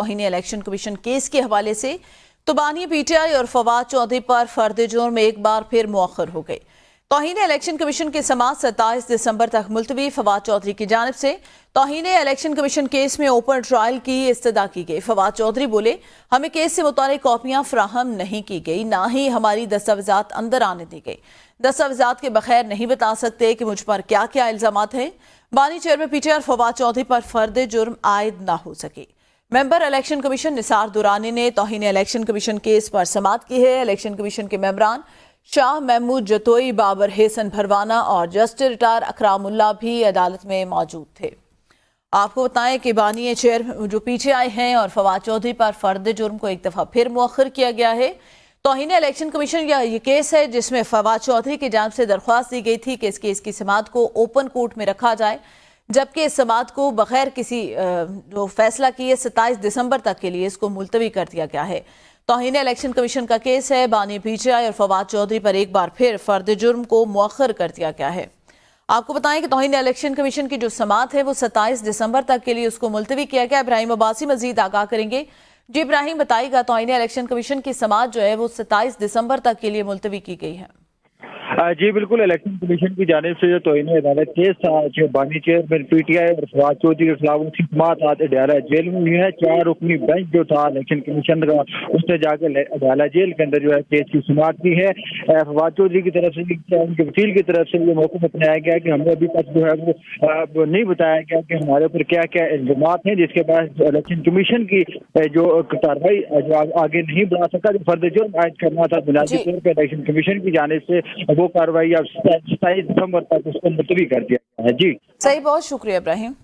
तौहीन election commission case के हवाले से तो बानी पीटीआई और फवाद चौधरी पर फर्द जुर्म एक बार फिर मुअख्खर हो गई। तौहीन इलेक्शन कमीशन की समाअत 27 दिसंबर तक मुलतवी। फवाद चौधरी की जानिब से तौहीन इलेक्शन कमीशन केस में ओपन ट्रायल की इस्तदा की गई। फवाद चौधरी बोले, हमें केस से मुतालिक कॉपियां फ्राहम नहीं की गई, ना ही हमारी दस्तावेजात अंदर आने दी गई। दस्तावेजात के बगैर नहीं बता सकते कि मुझ पर क्या क्या इल्जामात हैं। बानी चेयरमैन पीटीआई फवाद चौधरी पर फर्द जुर्म आयद ना हो सके। Member election commission Nisar Durrani ने तौहीन इलेक्शन कमीशन केस पर समाअत की है। इलेक्शन कमीशन के मेंबरान शाह महमूद जतोई, बाबर हेसन भरवाना और जस्टिस रिटायर अकरामुल्ला भी अदालत में मौजूद थे। आपको बताएं कि बानी चेयर जो पीटीआई हैं और फवाद चौधरी पर फर्द जुर्म को एक दफ़ा फिर मुअख्खर किया गया है। तौहीन इलेक्शन कमीशन का ये केस है जिसमें फवाद चौधरी की जानिब से दरख्वास्त दी गई थी कि इस केस की समाअत को ओपन कोर्ट में रखा जाए, जबकि इस समाअत को बगैर किसी जो फैसला किए 27 दिसंबर तक के लिए इसको मुलतवी कर दिया गया है। तौहीन इलेक्शन कमीशन का केस है। बानी पीटीआई और फवाद चौधरी पर एक बार फिर फर्द जुर्म को मुअख्खर कर दिया गया है। आपको बताएं कि तौहीन इलेक्शन कमीशन की जो समाअत है वो 27 दिसंबर तक के लिए उसको मुलतवी किया गया। इब्राहिम अब्बासी मजीद आगाह करेंगे। जी इब्राहिम, बताइएगा तौहीन इलेक्शन कमीशन की समाअत जो है वो 27 दिसंबर तक के लिए मुलतवी की गई है। जी बिल्कुल, इलेक्शन कमीशन की जानिब से जो तौहीन अदालत केस था, जो बानी चेयरमैन पीटीआई और फवाद चौधरी के खिलाफ उनकी समाअत आज अडयाला जेल में हुई है। 4 रुकनी बेंच जो था इलेक्शन कमीशन का, उसने जाकर अडयाला जेल के अंदर जो है केस की समाअत की है। फवाद चौधरी की तरफ से, उनके वकील की तरफ से ये मौक़िफ़ अपनाया गया कि हमें अभी तक जो है वो नहीं बताया गया कि हमारे ऊपर क्या क्या इल्ज़ामात हैं, जिसके बाद इलेक्शन कमीशन की जो कार्रवाई जो आगे नहीं बढ़ा सका। जो फर्द जुर्म आयद करना था बुनियादी तौर पर इलेक्शन कमीशन की जानिब से, वो कार्रवाई अब 27 दिसंबर तक उसको मुलतवी कर दिया गया है। जी सही, बहुत शुक्रिया इब्राहिम।